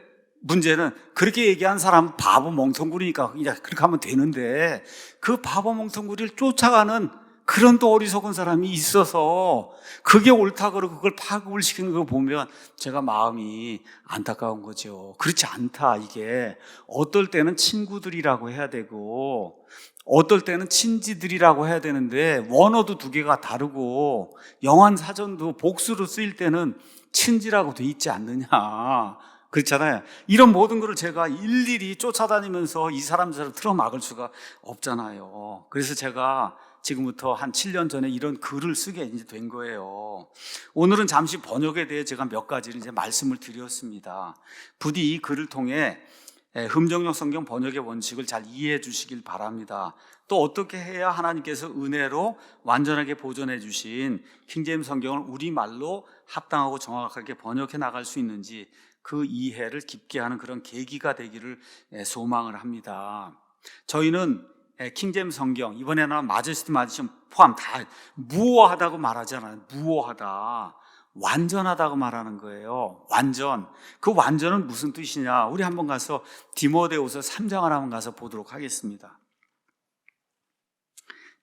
문제는 그렇게 얘기한 사람은 바보 멍텅구리니까 그냥 그렇게 하면 되는데, 그 바보 멍텅구리를 쫓아가는 그런 또 어리석은 사람이 있어서 그게 옳다 그러고 그걸 파급을 시키는 거 보면 제가 마음이 안타까운 거죠. 그렇지 않다. 이게 어떨 때는 친구들이라고 해야 되고 어떨 때는 친지들이라고 해야 되는데 원어도 두 개가 다르고 영한사전도 복수로 쓰일 때는 친지라고 돼 있지 않느냐, 그렇잖아요. 이런 모든 것을 제가 일일이 쫓아다니면서 이 사람들을 틀어막을 수가 없잖아요. 그래서 제가 지금부터 한 7년 전에 이런 글을 쓰게 이제 된 거예요. 오늘은 잠시 번역에 대해 제가 몇 가지를 이제 말씀을 드렸습니다. 부디 이 글을 통해 흠정역 성경 번역의 원칙을 잘 이해해 주시길 바랍니다. 또 어떻게 해야 하나님께서 은혜로 완전하게 보존해 주신 킹제임스 성경을 우리말로 합당하고 정확하게 번역해 나갈 수 있는지 그 이해를 깊게 하는 그런 계기가 되기를 소망을 합니다. 저희는 킹제임스 성경, 이번에는 마제스티 마지션 포함 다 무오하다고 말하잖아요. 무오하다, 완전하다고 말하는 거예요. 완전. 그 완전은 무슨 뜻이냐? 우리 한번 가서 디모데후서 3장을 한번 가서 보도록 하겠습니다.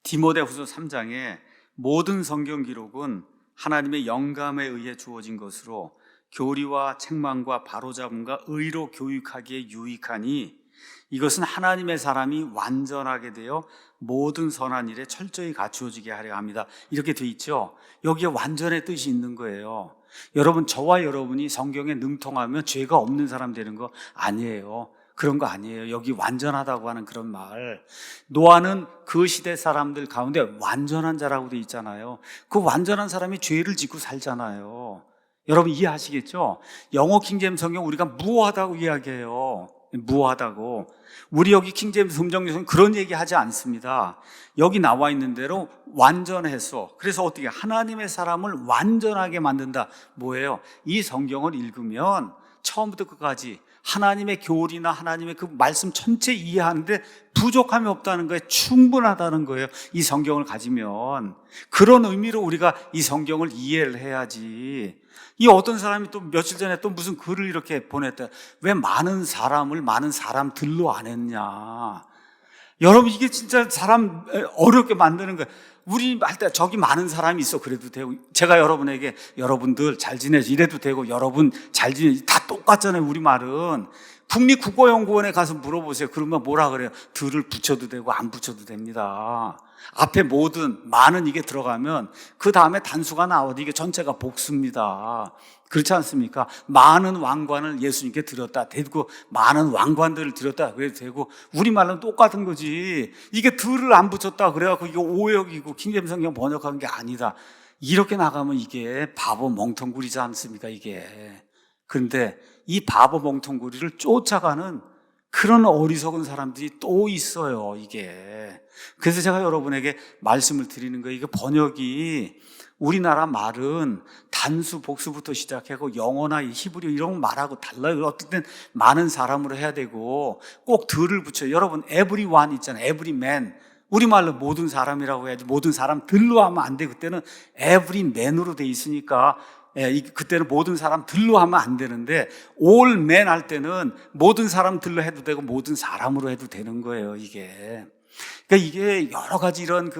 디모데후서 3장에 모든 성경 기록은 하나님의 영감에 의해 주어진 것으로 교리와 책망과 바로잡음과 의로 교육하기에 유익하니 이것은 하나님의 사람이 완전하게 되어 모든 선한 일에 철저히 갖추어지게 하려 합니다. 이렇게 돼 있죠. 여기에 완전의 뜻이 있는 거예요. 여러분, 저와 여러분이 성경에 능통하면 죄가 없는 사람 되는 거 아니에요. 그런 거 아니에요. 여기 완전하다고 하는 그런 말. 노아는 그 시대 사람들 가운데 완전한 자라고 돼 있잖아요. 그 완전한 사람이 죄를 짓고 살잖아요. 여러분 이해하시겠죠? 영어 킹제임스 성경 우리가 무어하다고 이야기해요. 무어하다고. 우리 여기 킹제임스 음정역은 그런 얘기 하지 않습니다. 여기 나와 있는 대로 완전해서, 그래서 어떻게 하나님의 사람을 완전하게 만든다. 뭐예요? 이 성경을 읽으면 처음부터 끝까지 하나님의 교리나 하나님의 그 말씀 전체 이해하는데 부족함이 없다는 거예요. 충분하다는 거예요. 이 성경을 가지면. 그런 의미로 우리가 이 성경을 이해를 해야지. 이 어떤 사람이 또 며칠 전에 또 무슨 글을 이렇게 보냈다. 왜 많은 사람을 많은 사람들로 안 했냐. 여러분 이게 진짜 사람 어렵게 만드는 거예요. 우리 할 때 저기 많은 사람이 있어 그래도 되고, 제가 여러분에게 여러분들 잘 지내지 이래도 되고, 여러분 잘 지내지 다 똑같잖아요. 우리 말은 국립국어연구원에 가서 물어보세요. 그러면 뭐라 그래요? 들을 붙여도 되고 안 붙여도 됩니다. 앞에 모든 많은 이게 들어가면 그 다음에 단수가 나와도 이게 전체가 복수입니다. 그렇지 않습니까? 많은 왕관을 예수님께 드렸다 되고, 많은 왕관들을 드렸다 그래도 되고, 우리말은 똑같은 거지. 이게 들을 안 붙였다 그래갖고 이게 오역이고 킹제임스 성경 번역한 게 아니다. 이렇게 나가면 이게 바보 멍텅구리지 않습니까 이게. 그런데 이 바보 멍텅구리를 쫓아가는 그런 어리석은 사람들이 또 있어요 이게. 그래서 제가 여러분에게 말씀을 드리는 거예요. 이게 번역이, 우리나라 말은 단수 복수부터 시작하고 영어나 히브리 이런 말하고 달라요. 어떨 땐 많은 사람으로 해야 되고 꼭 들을 붙여요. 여러분 everyone 있잖아요. everyman. 우리말로 모든 사람이라고 해야지 모든 사람들로 하면 안 돼. 그때는 everyman으로 돼 있으니까 그때는 모든 사람들로 하면 안 되는데, all men 할 때는 모든 사람들로 해도 되고 모든 사람으로 해도 되는 거예요 이게. 그러니까 이게 여러 가지 이런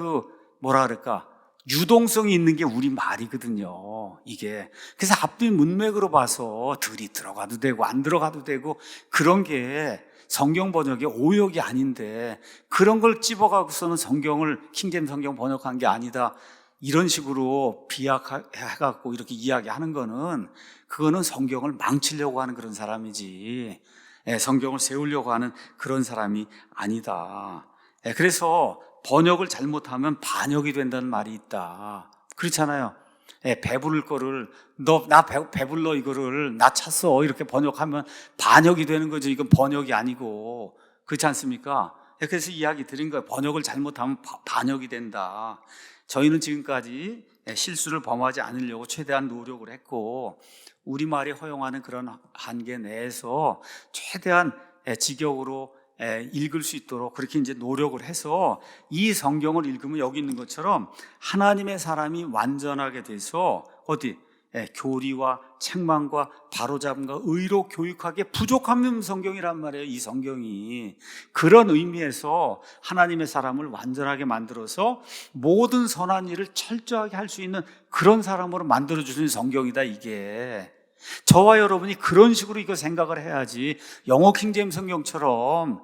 뭐라 그럴까, 유동성이 있는 게 우리 말이거든요 이게. 그래서 앞뒤 문맥으로 봐서 들이 들어가도 되고 안 들어가도 되고 그런 게 성경 번역의 오역이 아닌데, 그런 걸 찝어가고서는 성경을 킹제임스 성경 번역한 게 아니다 이런 식으로 비약해갖고 이렇게 이야기하는 거는, 그거는 성경을 망치려고 하는 그런 사람이지 성경을 세우려고 하는 그런 사람이 아니다. 그래서 번역을 잘못하면 반역이 된다는 말이 있다. 그렇잖아요. 배부를 거를 나 배불러 이거를 나 찼어 이렇게 번역하면 반역이 되는 거죠. 이건 번역이 아니고. 그렇지 않습니까? 그래서 이야기 드린 거예요. 번역을 잘못하면 반역이 된다. 저희는 지금까지 실수를 범하지 않으려고 최대한 노력을 했고, 우리말이 허용하는 그런 한계 내에서 최대한 직역으로 읽을 수 있도록 그렇게 이제 노력을 해서, 이 성경을 읽으면 여기 있는 것처럼 하나님의 사람이 완전하게 돼서 교리와 책망과 바로잡음과 의로 교육하게 부족한 성경이란 말이에요 이 성경이. 그런 의미에서 하나님의 사람을 완전하게 만들어서 모든 선한 일을 철저하게 할 수 있는 그런 사람으로 만들어주는 성경이다 이게. 저와 여러분이 그런 식으로 이거 생각을 해야지, 영어 킹제임스 성경처럼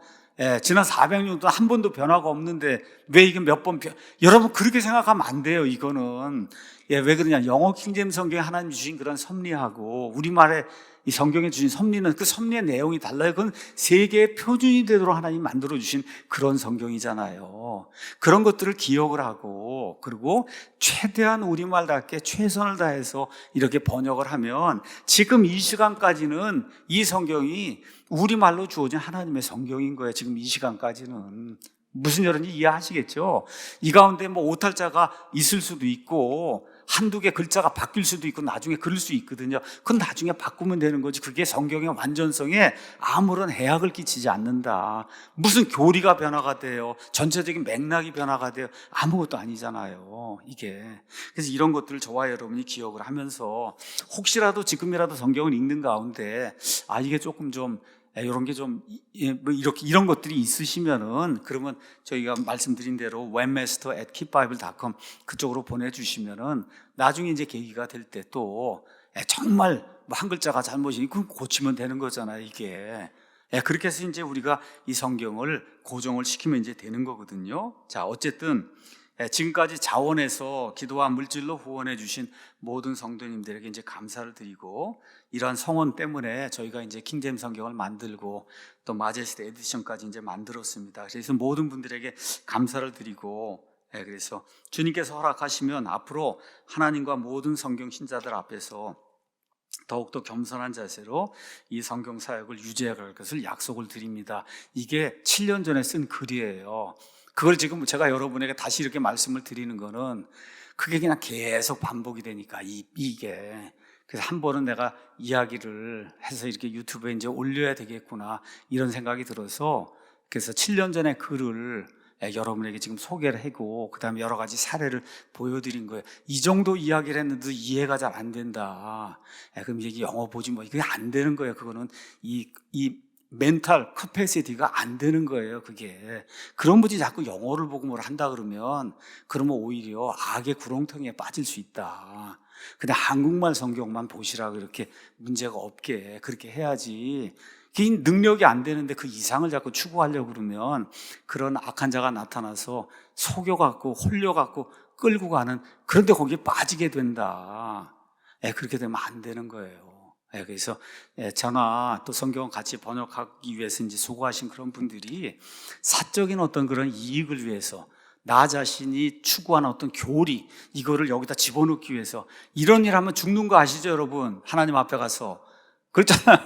지난 400년 동안 한 번도 변화가 없는데 왜 이게 몇 번 여러분 그렇게 생각하면 안 돼요 이거는. 왜 그러냐, 영어 킹제임스 성경에 하나님이 주신 그런 섭리하고 우리말에 이 성경에 주신 섭리는 그 섭리의 내용이 달라요. 그건 세계의 표준이 되도록 하나님이 만들어주신 그런 성경이잖아요. 그런 것들을 기억을 하고, 그리고 최대한 우리말답게 최선을 다해서 이렇게 번역을 하면 지금 이 시간까지는 이 성경이 우리말로 주어진 하나님의 성경인 거예요. 지금 이 시간까지는. 무슨 여론인지 이해하시겠죠? 이 가운데 오탈자가 있을 수도 있고 한두 개 글자가 바뀔 수도 있고 나중에 그럴 수 있거든요. 그건 나중에 바꾸면 되는 거지. 그게 성경의 완전성에 아무런 해악을 끼치지 않는다. 무슨 교리가 변화가 돼요? 전체적인 맥락이 변화가 돼요? 아무것도 아니잖아요 이게. 그래서 이런 것들을 저와 여러분이 기억을 하면서, 혹시라도 지금이라도 성경을 읽는 가운데 이게 조금 좀 이런 게 좀 이렇게 이런 것들이 있으시면은, 그러면 저희가 말씀드린 대로 webmaster@keepbible.com 그쪽으로 보내주시면은 나중에 이제 계기가 될 때 또 정말 한 글자가 잘못이니 그럼 고치면 되는 거잖아요 이게. 그렇게 해서 이제 우리가 이 성경을 고정을 시키면 이제 되는 거거든요. 자, 어쨌든 지금까지 자원해서 기도와 물질로 후원해 주신 모든 성도님들에게 이제 감사를 드리고, 이러한 성원 때문에 저희가 이제 킹제임스 성경을 만들고 또 마제스트 에디션까지 이제 만들었습니다. 그래서 모든 분들에게 감사를 드리고, 그래서 주님께서 허락하시면 앞으로 하나님과 모든 성경 신자들 앞에서 더욱더 겸손한 자세로 이 성경 사역을 유지해갈 것을 약속을 드립니다. 이게 7년 전에 쓴 글이에요. 그걸 지금 제가 여러분에게 다시 이렇게 말씀을 드리는 거는 그게 그냥 계속 반복이 되니까 이게 그래서 한 번은 내가 이야기를 해서 이렇게 유튜브에 이제 올려야 되겠구나 이런 생각이 들어서 그래서 7년 전에 글을 여러분에게 지금 소개를 하고 그 다음에 여러 가지 사례를 보여드린 거예요. 이 정도 이야기를 했는데도 이해가 잘 안 된다. 그럼 이게 영어 보지 뭐 이게 안 되는 거예요. 그거는 이 멘탈 커패시티가 안 되는 거예요. 그게 그런 분이 자꾸 영어를 보고 뭘 한다 그러면 오히려 악의 구렁텅이에 빠질 수 있다. 근데 한국말 성경만 보시라고 이렇게 문제가 없게 그렇게 해야지. 그 능력이 안 되는데 그 이상을 자꾸 추구하려고 그러면 그런 악한 자가 나타나서 속여갖고 홀려갖고 끌고 가는, 그런데 거기에 빠지게 된다. 그렇게 되면 안 되는 거예요. 그래서 저나 또 성경을 같이 번역하기 위해서 이제 수고하신 그런 분들이 사적인 어떤 그런 이익을 위해서 나 자신이 추구하는 어떤 교리 이거를 여기다 집어넣기 위해서 이런 일 하면 죽는 거 아시죠 여러분? 하나님 앞에 가서 그렇잖아요.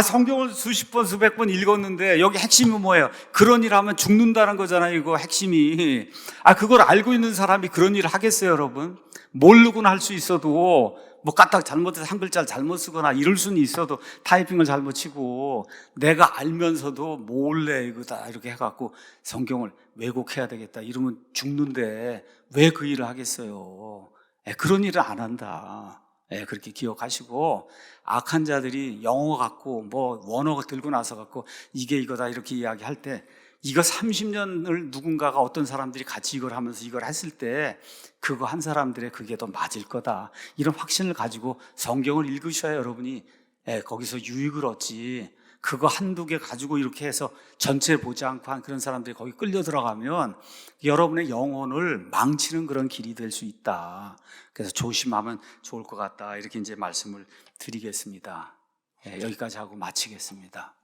성경을 수십 번 수백 번 읽었는데 여기 핵심이 뭐예요? 그런 일 하면 죽는다는 거잖아요. 이거 핵심이. 그걸 알고 있는 사람이 그런 일을 하겠어요 여러분? 모르고는 할 수 있어도 뭐 까딱 잘못해서 한 글자를 잘못 쓰거나 이럴 수는 있어도 타이핑을 잘못 치고 내가 알면서도 몰래 이거다 이렇게 해갖고 성경을 왜곡해야 되겠다 이러면 죽는데 왜 그 일을 하겠어요? 그런 일을 안 한다. 그렇게 기억하시고 악한 자들이 영어 갖고 뭐 원어가 들고 나서 갖고 이게 이거다 이렇게 이야기할 때 이거 30년을 누군가가 어떤 사람들이 같이 이걸 하면서 이걸 했을 때 그거 한 사람들의 그게 더 맞을 거다 이런 확신을 가지고 성경을 읽으셔야 여러분이 거기서 유익을 얻지. 그거 한두 개 가지고 이렇게 해서 전체를 보지 않고 한 그런 사람들이 거기 끌려 들어가면 여러분의 영혼을 망치는 그런 길이 될 수 있다. 그래서 조심하면 좋을 것 같다. 이렇게 이제 말씀을 드리겠습니다. 여기까지 하고 마치겠습니다.